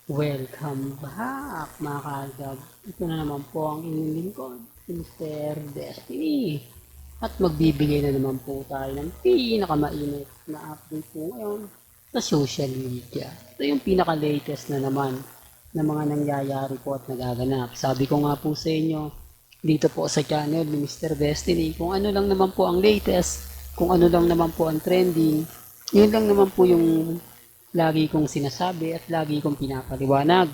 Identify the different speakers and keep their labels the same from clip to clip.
Speaker 1: Welcome back mga kaagab. Ito na naman po ang inyong lingkod, si Mr. Destiny. At magbibigay na naman po tayo ng pinakamainit na update po ngayon sa social media. Ito yung pinaka-latest na naman na mga nangyayari po at nagaganap. Sabi ko nga po sa inyo, dito po sa channel ni Mr. Destiny, kung ano lang naman po ang latest, kung ano lang naman po ang trending, yun lang naman po yung lagi kong sinasabi at lagi kong pinapaliwanag.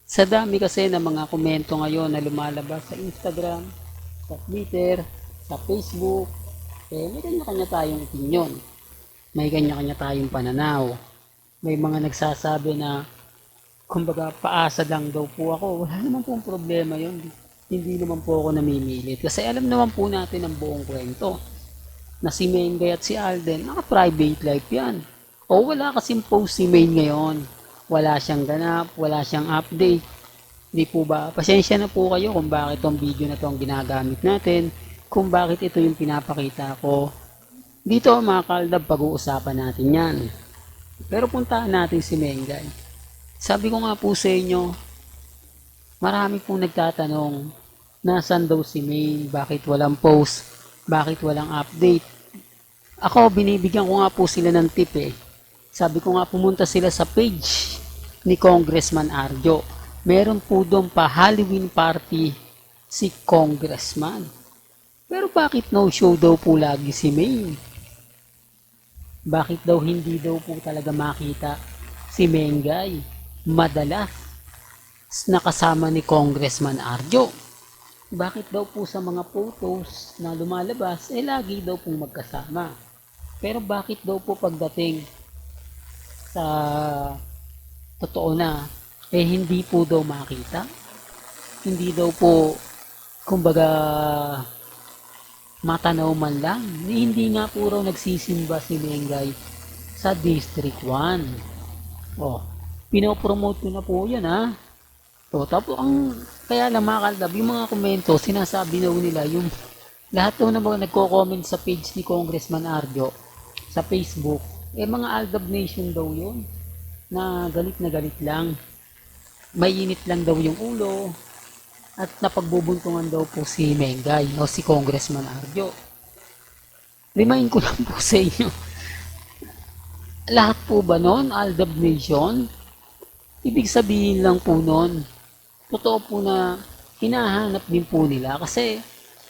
Speaker 1: Sa dami kasi ng mga komento ngayon na lumalabas sa Instagram, sa Twitter, sa Facebook, may kanya-kanya tayong opinion. May kanya-kanya tayong pananaw. May mga nagsasabi na, kumbaga, paasa lang daw po ako. Wala naman pong problema yun. Hindi naman po ako namimilit. Kasi alam naman po natin ang buong kwento. Na si Mengay at si Alden, naka-private life yan. O wala kasing post si Main ngayon. Wala siyang ganap, wala siyang update. Di po ba? Pasensya na po kayo kung bakit tong video na to ang ginagamit natin. Kung bakit ito yung pinapakita ko. Dito mga kaldab, pag-uusapan natin yan. Pero puntaan natin si Mengay. Sabi ko nga po sa inyo, marami pong nagtatanong, nasan daw si Main? Bakit walang post? Bakit walang update? Ako, binibigyan ko nga po sila ng tip eh. Sabi ko nga pumunta sila sa page ni Congressman Arjo. Meron po doon pa Halloween party si Congressman. Pero bakit no show daw po lagi si May? Bakit daw hindi daw po talaga makita si Mengay madalas nakasama ni Congressman Arjo? Bakit daw po sa mga photos na lumalabas, lagi daw pong magkasama? Pero bakit daw po pagdating sa totoo na, hindi po daw makita? Hindi daw po, kumbaga, matanaw man lang. Hindi nga po raw nagsisimba si Mengay sa District 1. Oh, pinopromote ko na po yan ha. So, tapos kaya lang mga kaldab, yung mga komento, sinasabi daw nila, yung lahat daw na mga nagko-comment sa page ni Congressman Arjo, sa Facebook, mga Aldab Nation daw yun, na galit lang, mainit lang daw yung ulo, at napagbubuntungan daw po si Mengay o si Congressman Arjo. Remind ko lang po sa inyo, lahat po ba nun, Aldab Nation? Ibig sabihin lang po nun, totoo po na hinahanap din po nila kasi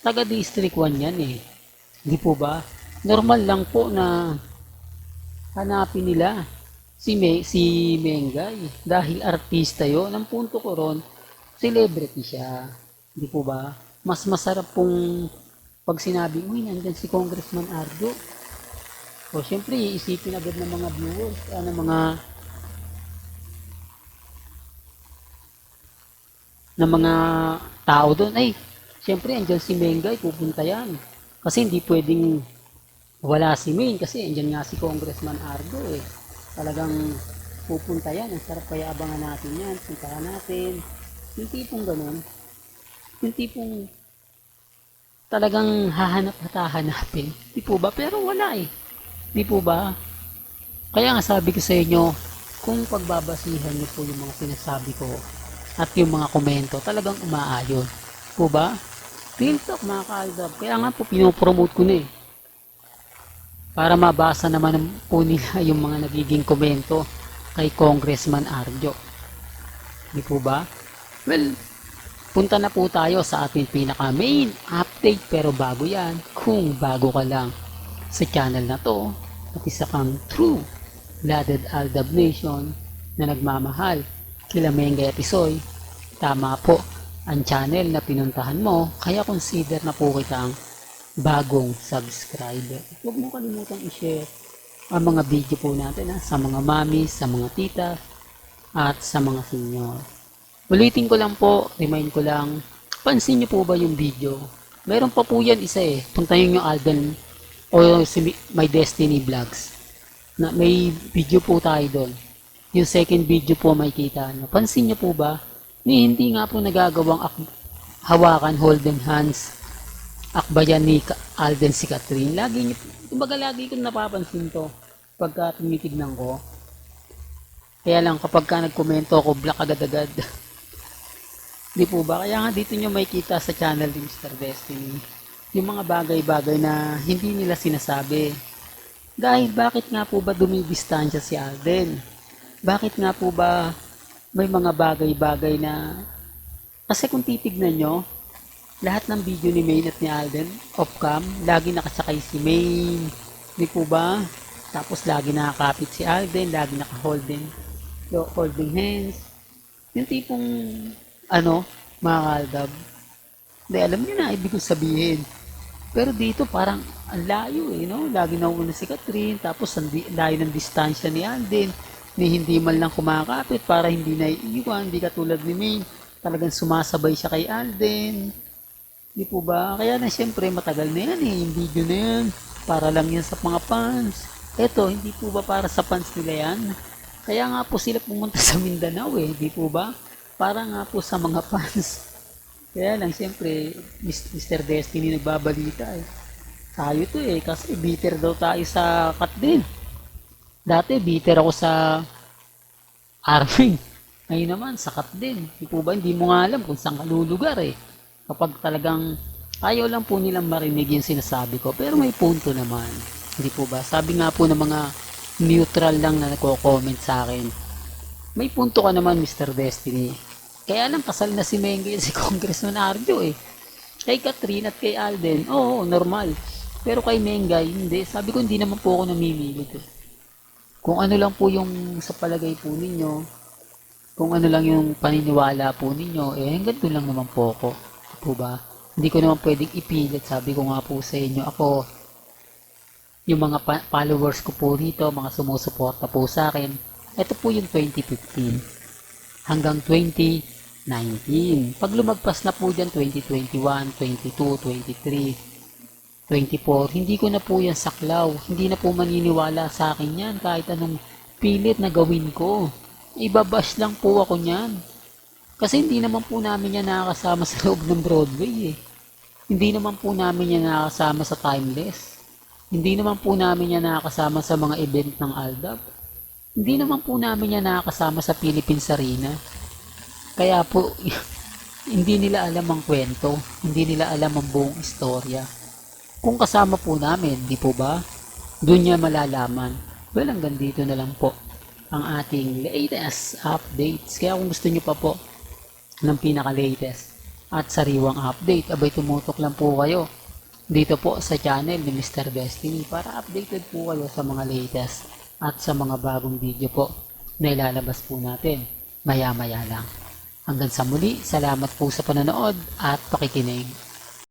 Speaker 1: taga District 1 yan eh. Hindi po ba? Normal lang po na hanapin nila si Mengay dahil artista yon. Ang punto ko ron, celebrity siya. Di po ba? Mas masarap pong pag sinabi, uy, nandyan si Congressman Arjo. O syempre, iisipin agad ng mga viewers, ng mga tao doon, ay, syempre, andyan si Mengay, pupunta yan. Kasi hindi pwedeng wala si Main kasi andyan nga si Congressman Ardo eh. Talagang pupunta yan. Ang sarap kaya abangan natin yan. Puntahan natin. Yung tipong ganun. Yung tipong talagang hahanap at hahanapin. Di po ba? Pero wala eh. Di po ba? Kaya nga sabi ko sa inyo, kung pagbabasihan niyo po yung mga sinasabi ko at yung mga komento, talagang umaayon. Po ba? Real talk mga kaaldab. Kaya nga po pinopromote ko na eh. Para mabasa naman po nila yung mga nagiging komento kay Congressman Arjo. Di po ba? Well, punta na po tayo sa ating pinaka main update, pero bago yan, kung bago ka lang sa channel na to at isa kang true blooded Aldab Nation na nagmamahal kila Mengay at Isoy, tama po ang channel na pinuntahan mo, kaya consider na po kitang bagong subscriber. Huwag mo kalimutang i-share ang mga video po natin sa mga mamis, sa mga tita, at sa mga senior. Ulitin ko lang po, remind ko lang, pansin niyo po ba yung video? Meron pa po yan isa eh. Puntayin yung Alden o si My Destiny Vlogs. Na may video po tayo doon. Yung second video po may kita. Pansin niyo po ba? Hindi nga po nagagawang hawakan, holding hands, akbayan ni Alden si Catherine. Lagi kong napapansin to pagka tinitignan ko. Kaya lang kapag ka nagkomento ako, block agad-agad. Di po ba? Kaya nga dito nyo makikita sa channel ni Mr. Destiny yung mga bagay-bagay na hindi nila sinasabi. Dahil bakit nga po ba dumidistansya si Alden? Bakit nga po ba may mga bagay-bagay na... Kasi kung titignan nyo, lahat ng video ni Maine at ni Alden, off-cam, lagi nakasakay si Maine. Di po ba? Tapos lagi nakakapit si Alden, lagi holding hands. Yung tipong, mga kaldab. Hindi, alam niyo na, ibig kong sabihin. Pero dito parang ang layo no? Lagi nauna si Catherine, tapos ang layo ng distansya ni Alden, ni hindi man lang kumakapit para hindi naiiwan, hindi katulad ni Maine. Talagang sumasabay siya kay Alden. Di po ba? Kaya na siyempre matagal na yan yung video na yan. Para lang yan sa mga fans. Eto, hindi po ba para sa fans nila yan? Kaya nga po sila pumunta sa Mindanao di po ba? Para nga po sa mga fans. Kaya lang siyempre, Mr. Destiny nagbabalita Tayo to kasi bitter daw tayo sa cut din. Dati bitter ako sa arming. Ngayon naman, sakat din. Di po ba, hindi mo nga alam kung saan ka lulugar Kapag talagang ayaw lang po nilang marinig yung sinasabi ko. Pero may punto naman. Hindi po ba? Sabi nga po ng mga neutral lang na nagko-comment sa akin. May punto ka naman, Mr. Destiny. Kaya lang, kasal na si Mengay si Congressman Arjo Kay Catherine at kay Alden, oo, normal. Pero kay Mengay, hindi. Sabi ko, hindi naman po ako namimilit Kung ano lang po yung sa palagay po ninyo, kung ano lang yung paniniwala po ninyo, hanggang doon lang naman po ako. Po ba? Hindi ko naman pwedeng ipilit. Sabi ko nga po sa inyo, ako, yung mga followers ko po rito, mga sumusuporta po sa akin, ito po yung 2015 hanggang 2019. Pag lumagpas na po dyan, 2021, 22, 23, 24, hindi ko na po yan saklaw. Hindi na po maniniwala sa akin yan kahit anong pilit na gawin ko. Ibabash lang po ako niyan. Kasi hindi naman po namin yan nakakasama sa loob ng Broadway Hindi naman po namin yan nakakasama sa Timeless. Hindi naman po namin yan nakakasama sa mga event ng Aldab. Hindi naman po namin yan nakakasama sa Philippines Arena. Kaya po, hindi nila alam ang kwento. Hindi nila alam ang buong istorya. Kung kasama po namin, di po ba? Doon niya malalaman. Well, hanggang dito na lang po ang ating latest updates. Kaya kung gusto niyo pa po ng pinaka-latest at sariwang update, abay tumutok lang po kayo dito po sa channel ni Mr. Destiny para updated po kayo sa mga latest at sa mga bagong video po na ilalabas po natin maya-maya lang. Hanggang sa muli, salamat po sa panonood at pakikinig.